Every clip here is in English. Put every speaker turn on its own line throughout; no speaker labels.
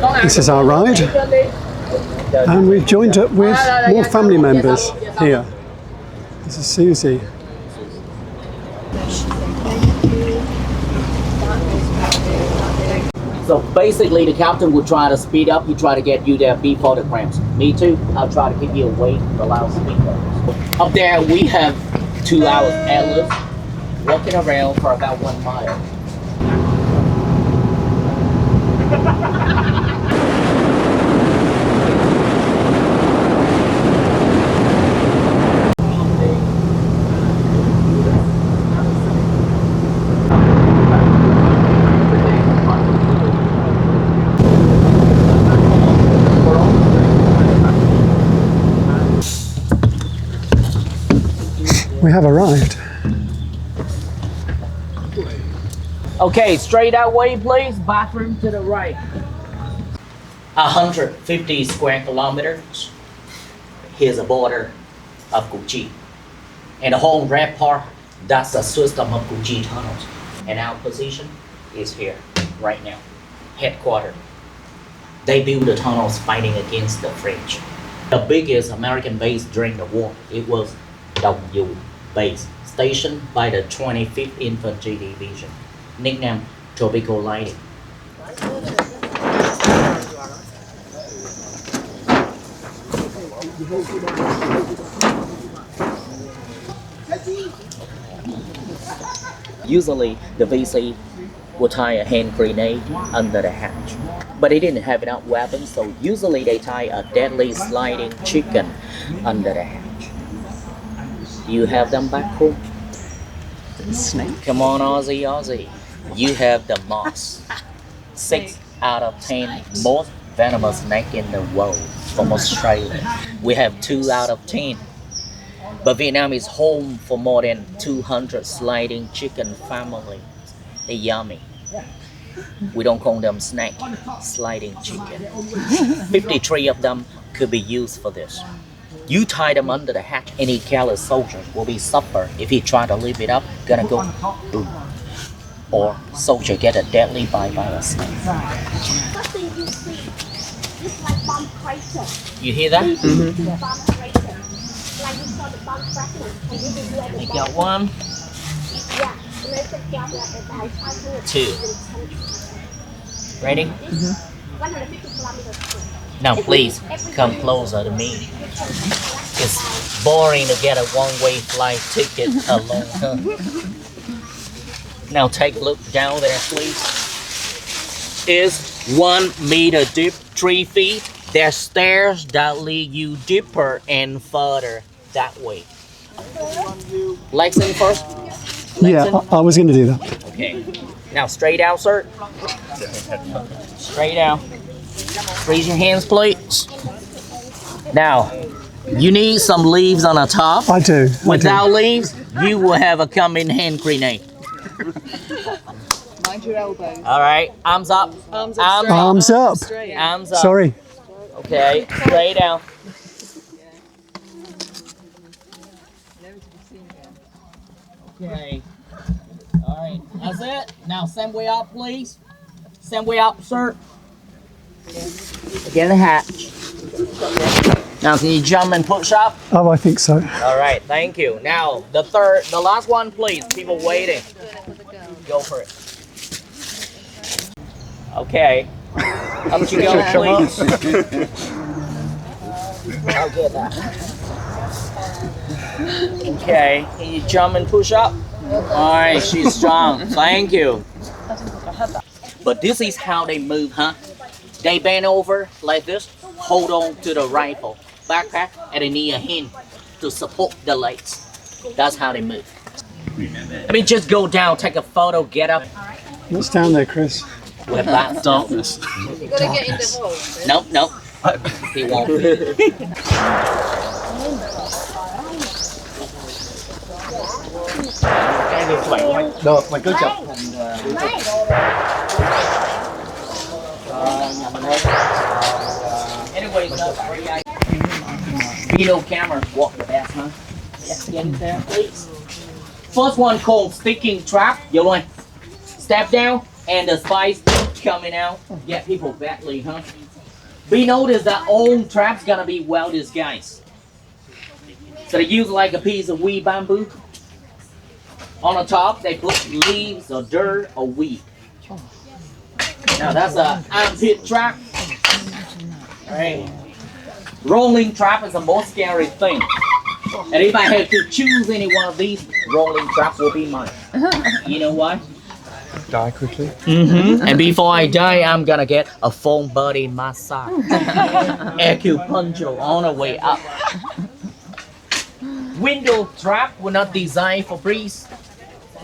This is our ride, and we've joined up with more family members here. This is Susie.
So basically the captain would try to speed up, he try to get you there before the cramps. Me too, I'll try to keep you awake to allow speed. Up there we have 2 hours airlift, walking around for about 1 mile.
We have arrived.
Okay, straight that way please, bathroom to the right. 150 square kilometers. Here's a border of Gucci. And the whole red part, that's a system of Gucci tunnels. And our position is here, right now, headquarters. They built the tunnels fighting against the French. The biggest American base during the war, it was W base, stationed by the 25th Infantry Division, nicknamed Tropical Lighting. Usually, the VC would tie a hand grenade under the hatch, but they didn't have enough weapons, so usually they tie a deadly sliding chicken under the hatch. You have them back home?
Snake.
Come on, Aussie, Aussie. You have the moss. 6 out of 10 most venomous snake in the world from Australia. We have 2 out of 10. But Vietnam is home for more than 200 sliding chicken families. They're yummy. We don't call them snake, sliding chicken. 53 of them could be used for this. You tie them under the hatch, any careless soldier will be suffer if he try to lift it up, gonna go boom. Or soldier get a deadly bite by a snake.
First thing you see, it's like bomb crater.
You hear that?
Mm-hmm. Bomb crater. Like you saw the bomb fragment. And you can do at the
You
bottom.
got 1,
Yeah. And it's a job like about 500.
2. Ready?
150 kilometers.
Now please, come closer to me. It's boring to get a one-way flight ticket alone, huh? Now take a look down there, please. It's 1 meter deep, 3 feet. There's stairs that lead you deeper and further that way. Legs in first?
Yeah, I was going to do that.
Okay. Now straight out, sir. Straight out. Raise your hands, please. Now, you need some leaves on the top.
I do.
Without leaves, you will have a coming hand grenade.
Mind your elbows.
All right, arms up.
Arms up.
Arms up.
Straight.
Arms up.
Sorry.
Okay, straight down. Okay. All right, that's it. Now, same way up, please. Same way up, sir. Get the hatch. Now, can you jump and push up?
Oh, I think so.
All right, thank you. Now, the last one, please. People waiting. Go for it. Okay. Up you go, please. I'll get that. Okay, can you jump and push up? All right, she's strong. Thank you. But this is how they move, huh? They bend over like this, hold on to the rifle, backpack, and they need a hand to support the legs. That's how they move. I mean, just go down, take a photo, get up.
What's down there, Chris?
With that
Darkness.
You gotta get in the hole.
Nope, nope. He won't be.
Được, mình cứ chụp.
Anyways, video camera work the best, huh? Yes, get in there, please. First one called sticking trap. You want step down and the spice coming out, get people badly, huh? Be noticed that all traps gonna be well disguised. So they use like a piece of weed bamboo. On the top, they put leaves or dirt or weed. Now that's a armpit trap. Right. Rolling trap is the most scary thing. And if I have to choose any one of these, rolling traps will be mine. You know why?
Die quickly.
And before I die, I'm gonna get a full body massage. Acupuncture on the way up. Window trap were not designed for breeze.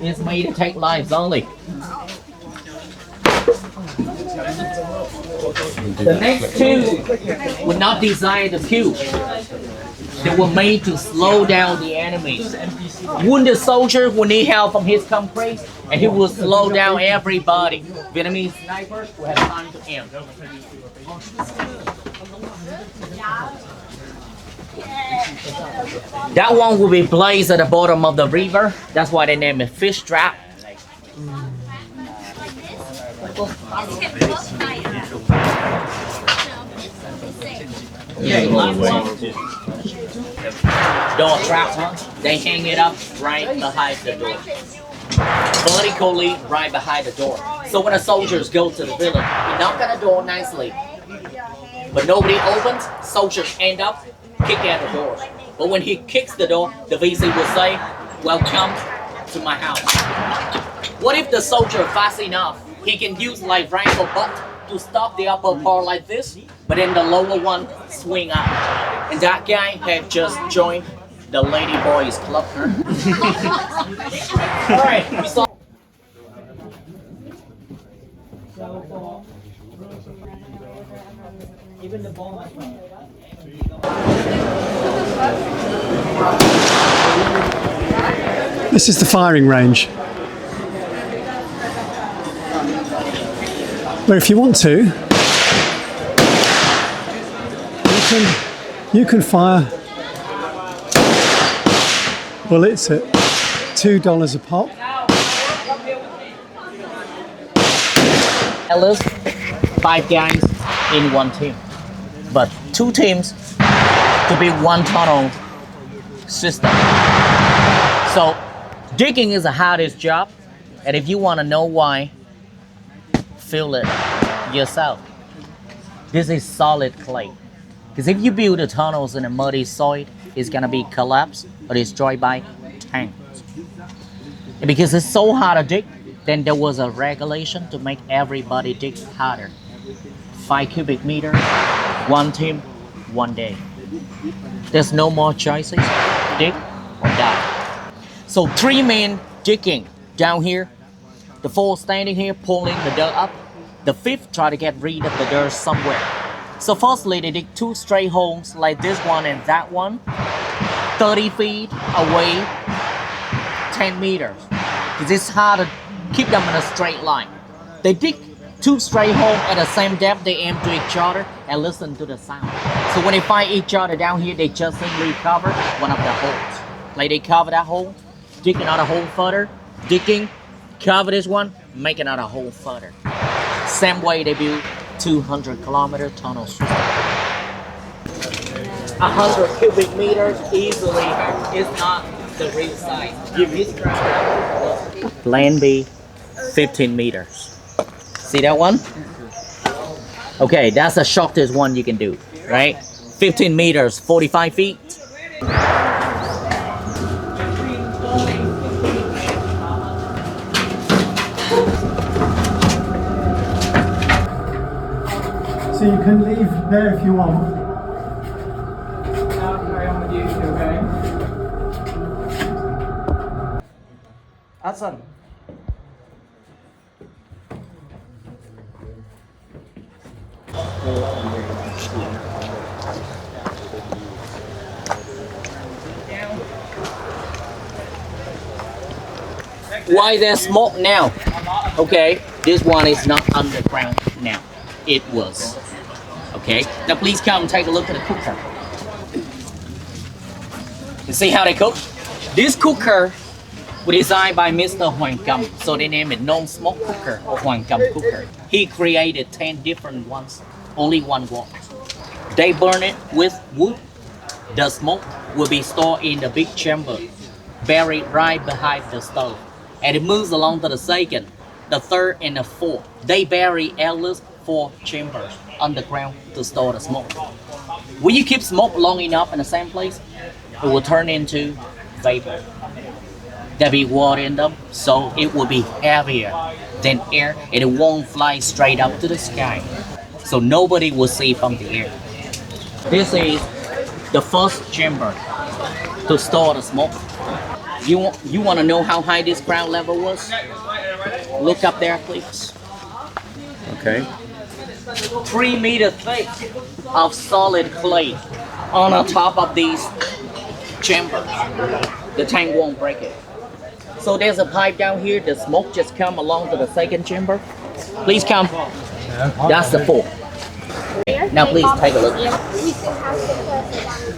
It's made to take lives only. The next two were not designed to kill. They were made to slow down the enemies. Wounded soldier will need help from his comrades, and he will slow down everybody. Vietnamese snipers will have time to aim. That one will be placed at the bottom of the river. That's why they name it fish trap. Yeah, door trap, huh? They hang it up right behind the door. Vertically right behind the door. So when the soldiers go to the village, he knock on the door nicely. But nobody opens, soldiers end up kick at the door. But when he kicks the door, the VC will say, "Welcome to my house." What if the soldier fast enough? He can use like rifle butt to stop the upper part like this, but then the lower one swing up. And that guy had just joined the Lady Boys Club. Alright, we saw. Even the bomb.
This is the firing range, where if you want to, you can fire bullets at $2 a pop.
At 5 guys in one team, but 2 teams to be one tunnel system. So digging is the hardest job, and if you want to know why, feel it yourself. This is solid clay. Because if you build the tunnels in a muddy soil, it's gonna be collapsed or destroyed by tanks. And because it's so hard to dig, then there was a regulation to make everybody dig harder. 5 cubic meters, 1 team, 1 day. There's no more choices, dig or die. So 3 men digging down here, the 4 standing here pulling the dirt up, the 5th try to get rid of the dirt somewhere. So firstly, they dig 2 straight holes like this one and that one, 30 feet away, 10 meters. Because it's hard to keep them in a straight line. They dig 2 straight holes at the same depth, they aim to each other and listen to the sound. So when they find each other down here, they just simply cover one of the holes. Like they cover that hole, dig another hole further, digging, cover this one, make another hole further. Same way they build 200-kilometer tunnel system. 100 cubic meters easily is not the real size. Plan B, 15 meters. See that one? Okay, that's the shortest one you can do, right? 15 meters, 45 feet.
So you can leave there if you want.
Carry on with you, okay? Action.
Why there's smoke now? Okay, this one is not underground now. It was. Okay, now please come and take a look at the cooker. You see how they cook? This cooker Designed by Mr. Hoàng Cầm, so they name it non-smoke cooker or Hoàng Cầm cooker. He created 10 different ones, only one works. They burn it with wood. The smoke will be stored in the big chamber, buried right behind the stove, and it moves along to the second, the third, and the fourth. They bury at least 4 chambers underground to store the smoke. When you keep smoke long enough in the same place, it will turn into vapor. There'll be water in them, so it will be heavier than air and it won't fly straight up to the sky. So nobody will see from the air. This is the first chamber to store the smoke. You want to know how high this ground level was? Look up there, please.
Okay.
3 meters thick of solid clay on the top of these chambers. The tank won't break it. So there's a pipe down here. The smoke just come along to the second chamber. Please come. That's the 4. Now please take a look.
We still have the first one,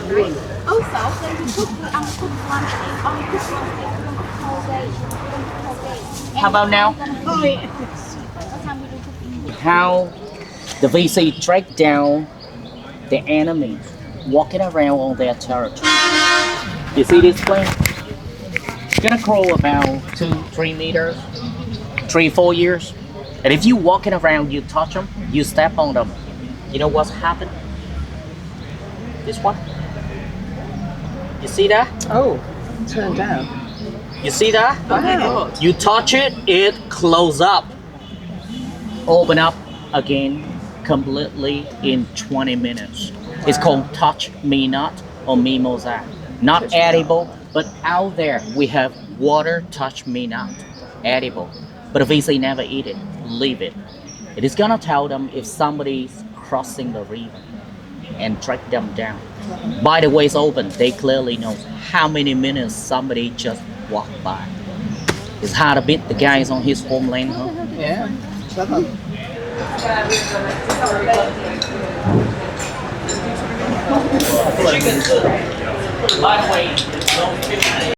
trees. Also, when you cook the uncooked one, the uncooked one, they don't cook whole day.
How about now?
Oh, yeah. That's how we do cooking.
How the VC track down the enemy walking around on their territory. You see this plane? It's gonna grow about 2-3 meters, 3-4 years. And if you walking around, you touch them, you step on them, you know what's happened? This one. You see that?
Oh, turn down.
You see that?
Wow.
You touch it, it close up. Open up again completely in 20 minutes. It's called touch me not or mimosa. Not edible, but out there we have water touch me not. Edible. But if VC never eat it, leave it. It is gonna tell them if somebody's crossing the river and track them down. By the way it's open, they clearly know how many minutes somebody just walked by. It's hard to beat the guys on his homeland, huh?
Yeah.
By the way, those 50